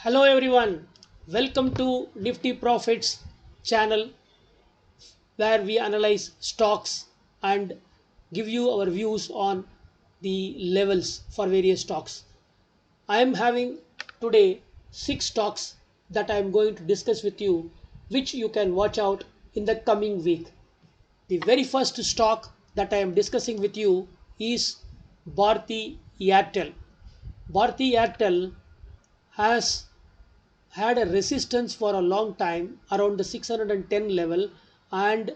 Hello everyone, welcome to Nifty Profits channel where we analyze stocks and give you our views on the levels for various stocks. I am having today six stocks that I am going to discuss with you, which you can watch out in the coming week. The very first stock that I am discussing with you is Bharti Airtel. Bharti Airtel has had a resistance for a long time around the 610 level, and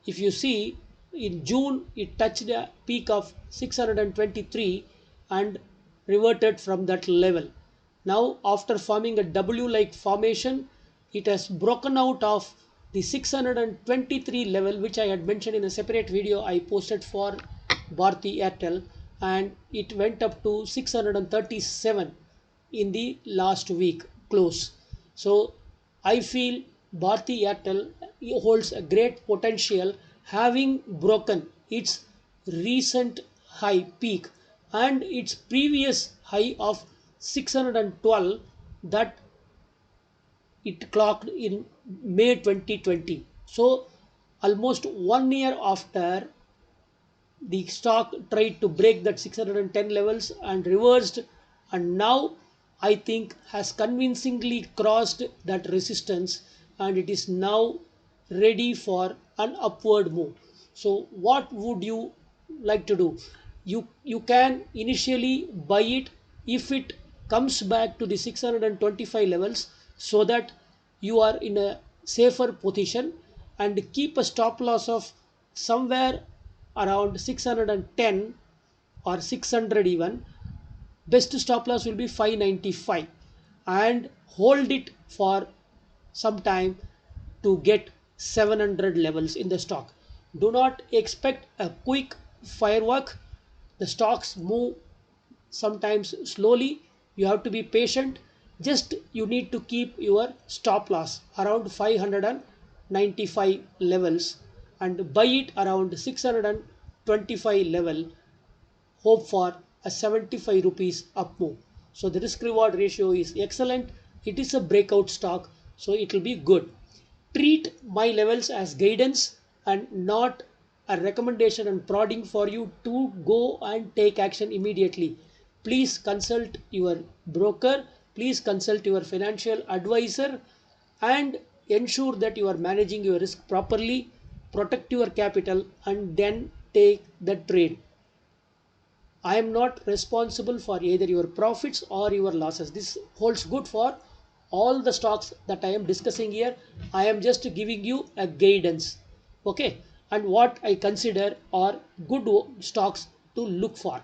if you see in June it touched a peak of 623 and reverted from that level. Now after forming a W like formation, it has broken out of the 623 level, which I had mentioned in a separate video I posted for Bharti Airtel, and it went up to 637 in the last week close. So I feel Bharti Airtel holds a great potential, having broken its recent high peak and its previous high of 612 that it clocked in May 2020. So almost 1 year after, the stock tried to break that 610 levels and reversed, and now I think has convincingly crossed that resistance, and it is now ready for an upward move. So what would you like to do? You can initially buy it if it comes back to the 625 levels, so that you are in a safer position, and keep a stop loss of somewhere around 610 or 600 even. Best stop loss will be 595, and hold it for some time to get 700 levels in the stock. Do not expect a quick firework. The stocks move sometimes slowly. You have to be patient. Just you need to keep your stop loss around 595 levels and buy it around 625 level. Hope for a 75 rupees up move. So the risk reward ratio is excellent. It is a breakout stock, so it will be good. Treat my levels as guidance and not a recommendation and prodding for you to go and take action immediately. Please consult your broker, please consult your financial advisor, and ensure that you are managing your risk properly, protect your capital, and then take the trade. I am not responsible for either your profits or your losses. This holds good for all the stocks that I am discussing here. I am just giving you a guidance. Okay. And what I consider are good stocks to look for.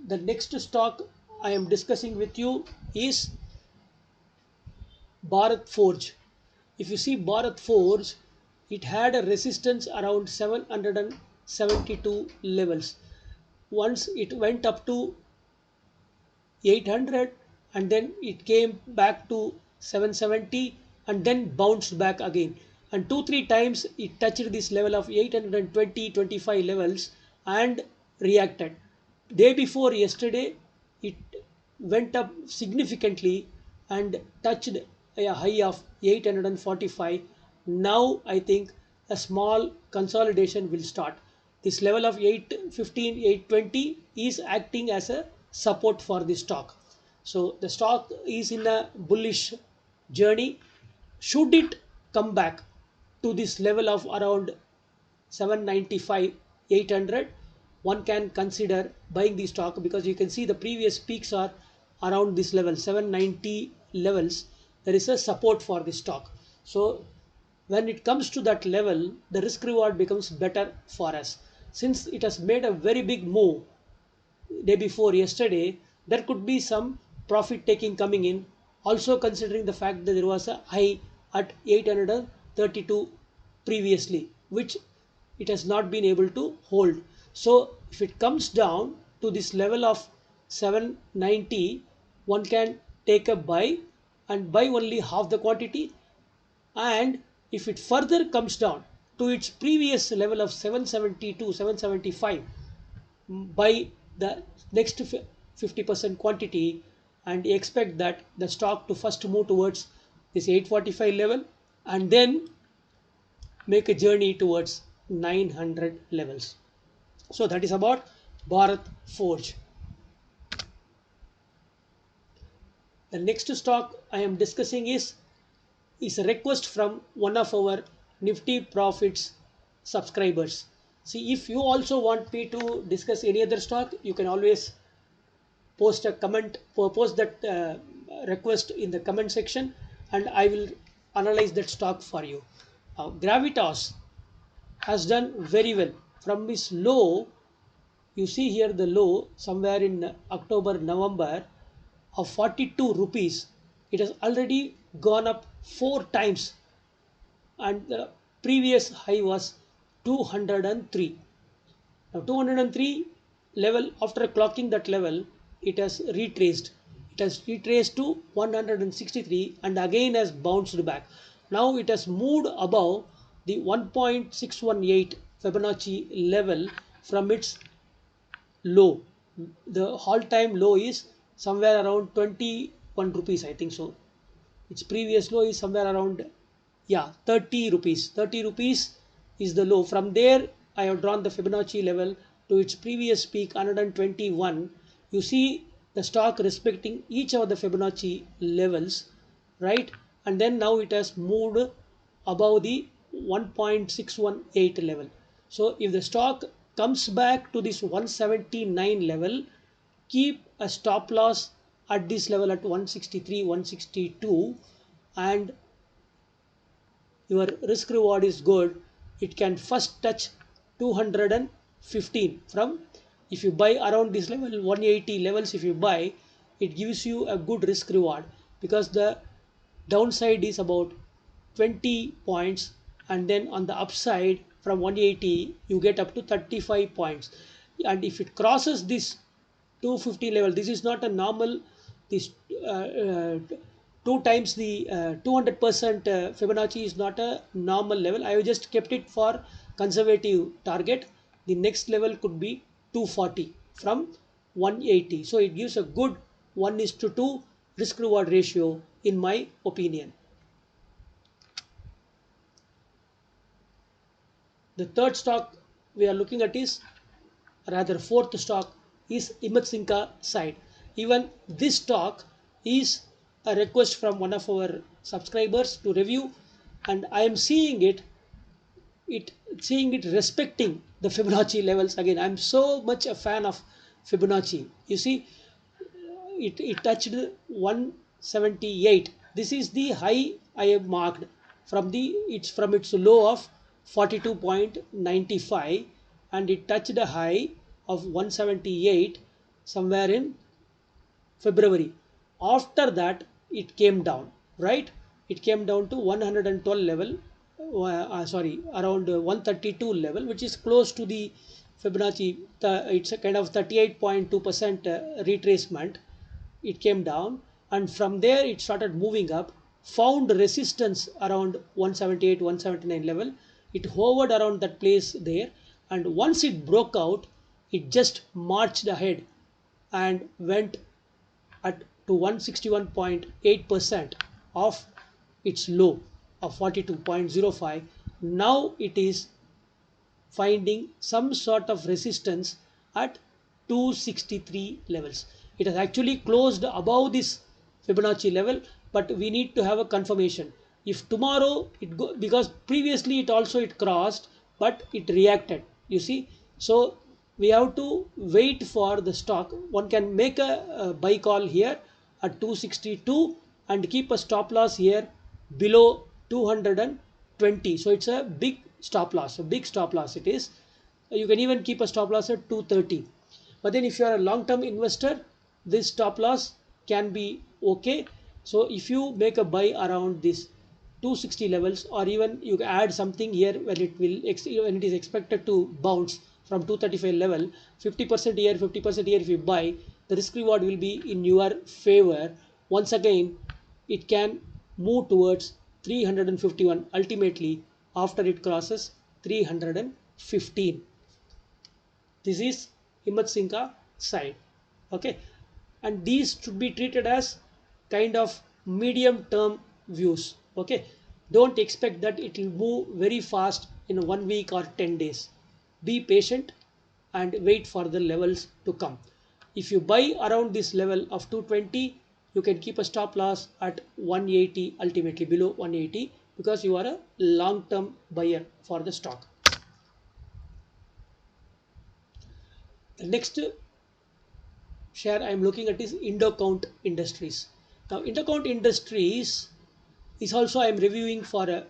The next stock I am discussing with you is Bharat Forge. If you see Bharat Forge, it had a resistance around 772 levels. Once it went up to 800, and then it came back to 770 and then bounced back again, and 2 3 times it touched this level of 820-25 levels and reacted. Day before yesterday it went up significantly and touched a high of 845. Now I think a small consolidation will start. This level of 815 820 is acting as a support for the stock. So the stock is in a bullish journey. Should it come back to this level of around 795 800, one can consider buying the stock, because you can see the previous peaks are around this level 790 levels. There is a support for the stock. So when it comes to that level, the risk reward becomes better for us. Since it has made a very big move day before yesterday, there could be some profit taking coming in, also considering the fact that there was a high at 832 previously, which it has not been able to hold. So if it comes down to this level of 790, one can take a buy and buy only half the quantity, and if it further comes down to its previous level of 772 775, by the next 50% quantity, and expect that the stock to first move towards this 845 level and then make a journey towards 900 levels. So that is about Bharat Forge. The next stock I am discussing is a request from one of our Nifty Profits subscribers. See, if you also want me to discuss any other stock, you can always post a comment, post that request in the comment section, and I will analyze that stock for you. Gravitas has done very well from its low. You see here the low somewhere in October, November of 42 rupees. It has already gone up 4 times, and the previous high was 203. Now 203 level, after clocking that level, it has retraced. It has retraced to 163 and again has bounced back. Now it has moved above the 1.618 Fibonacci level from its low. The all time low is somewhere around 21 rupees, I think so. Its previous low is somewhere around, yeah, 30 rupees. 30 rupees is the low. From there I have drawn the Fibonacci level to its previous peak 121. You see the stock respecting each of the Fibonacci levels, right? And then now it has moved above the 1.618 level. So if the stock comes back to this 179 level, keep a stop loss at this level at 163, 162, and your risk reward is good. It can first touch 215 from, if you buy around this level 180 levels, if you buy, it gives you a good risk reward because the downside is about 20 points, and then on the upside from 180 you get up to 35 points. And if it crosses this 250 level, this is not a normal, this two times the 200% Fibonacci is not a normal level. I have just kept it for conservative target. The next level could be 240 from 180. So it gives a good 1:2 risk reward ratio in my opinion. The third stock we are looking at is, rather fourth stock, is Imatsinka side. Even this stock is a request from one of our subscribers to review, and I am seeing it respecting the Fibonacci levels again. I'm so much a fan of Fibonacci. You see, it touched 178. This is the high I have marked from its low of 42.95, and it touched a high of 178 somewhere in February. After that it came down, right? It came down to 112 level, sorry, around 132 level, which is close to the Fibonacci. It's a kind of 38.2% retracement. It came down, and from there it started moving up, found resistance around 178, 179 level. It hovered around that place there, and once it broke out, it just marched ahead and went at to 161.8% of its low of 42.05. Now it is finding some sort of resistance at 263 levels. It has actually closed above this Fibonacci level, but we need to have a confirmation. If tomorrow because previously it crossed, but it reacted, you see. So we have to wait for the stock. One can make a buy call here at 262 and keep a stop loss here below 220. So it's a big stop loss, a big stop loss it is. You can even keep a stop loss at 230. But then if you are a long-term investor, this stop loss can be okay. So if you make a buy around this 260 levels, or even you add something here when it is expected to bounce from 235 level, 50% here, 50% here, if you buy, the risk reward will be in your favor. Once again, it can move towards 351 ultimately after it crosses 315. This is Himat Singha side. Okay. and these should be treated as kind of medium term views. Okay, don't expect that it will move very fast in 1 week or 10 days. Be patient and wait for the levels to come. If you buy around this level of 220, you can keep a stop loss at 180, ultimately below 180, because you are a long term buyer for the stock. The next share I am looking at is Indocount Industries. Now, Indocount Industries is also I am reviewing for a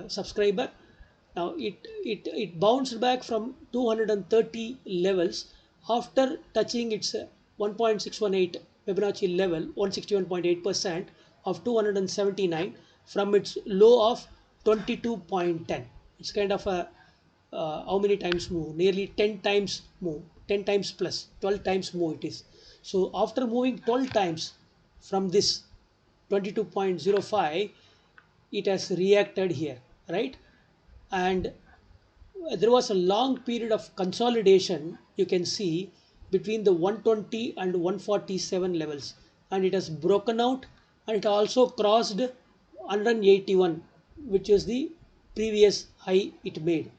subscriber. Now, it bounced back from 230 levels after touching its 1.618 Fibonacci level, 161.8% of 279 from its low of 22.10. It's kind of a how many times move? Nearly 10 times move, 10 times plus 12 times move it is. So after moving 12 times from this 22.05, it has reacted here, right? And there was a long period of consolidation, you can see, between the 120 and 147 levels, and it has broken out, and it also crossed 181, which is the previous high it made,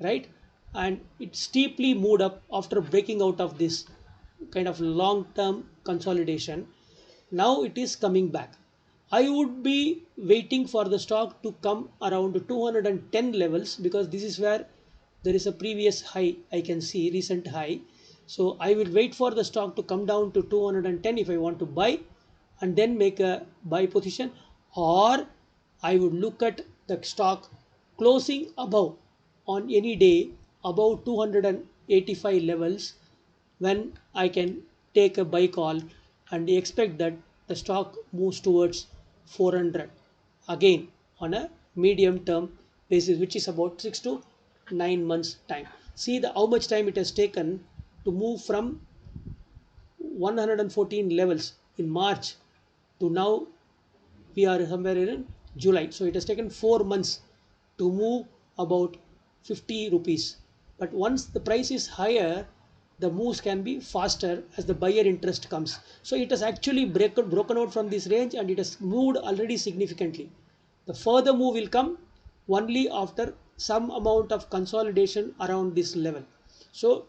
right? And it steeply moved up after breaking out of this kind of long term consolidation. Now it is coming back. I would be waiting for the stock to come around 210 levels, because this is where there is a previous high I can see, recent high. So I will wait for the stock to come down to 210 if I want to buy, and then make a buy position. Or I would look at the stock closing above, on any day above 285 levels, when I can take a buy call and expect that the stock moves towards 400 again on a medium term basis, which is about 6 to 9 months time. See the how much time it has taken to move from 114 levels in March to now we are somewhere in July. So it has taken 4 months to move about 50 rupees. But once the price is higher, the moves can be faster as the buyer interest comes. So it has actually broken out from this range, and it has moved already significantly. The further move will come only after some amount of consolidation around this level. So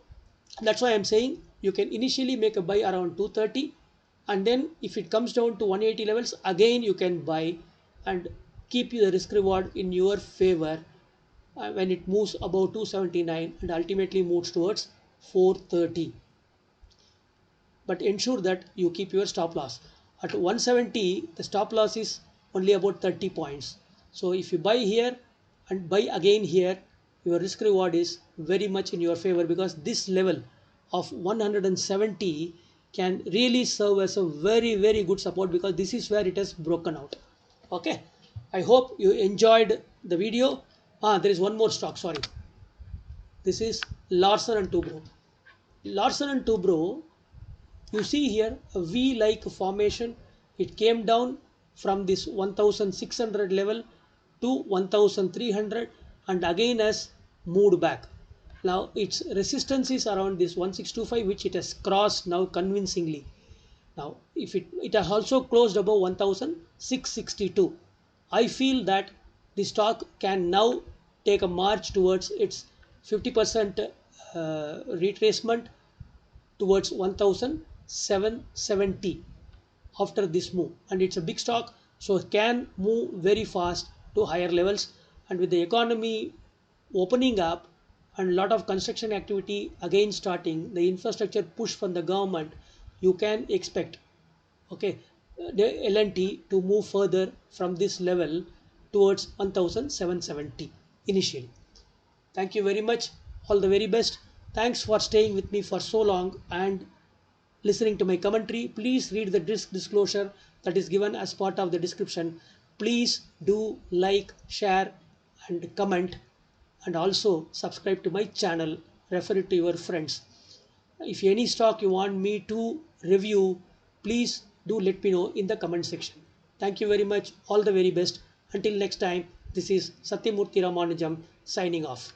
that's why I'm saying you can initially make a buy around 230, and then if it comes down to 180 levels, again you can buy and keep the risk reward in your favor when it moves above 279 and ultimately moves towards 430. But ensure that you keep your stop loss at 170. The stop loss is only about 30 points. So if you buy here and buy again here, your risk reward is very much in your favor, because this level of 170 can really serve as a very good support, because this is where it has broken out. Okay, I hope you enjoyed the video. There is one more stock, sorry. This is Larsen and Toubro. Larsen and Toubro, you see here a V like formation. It came down from this 1600 level to 1300, and again has moved back. Now its resistance is around this 1625, which it has crossed now convincingly. Now if it has also closed above 1662, I feel that the stock can now take a march towards its 50% retracement towards 1770 after this move, and it's a big stock, so it can move very fast to higher levels. And with the economy opening up and a lot of construction activity again starting, the infrastructure push from the government, you can expect, okay, the L&T to move further from this level towards 1770 initially. Thank you very much. All the very best. Thanks for staying with me for so long and listening to my commentary. Please read the disclosure that is given as part of the description. Please do like, share, and comment, and also subscribe to my channel. Refer it to your friends. If any stock you want me to review, please do let me know in the comment section. Thank you very much. All the very best. Until next time, this is Satyamurthy Ramanujam signing off.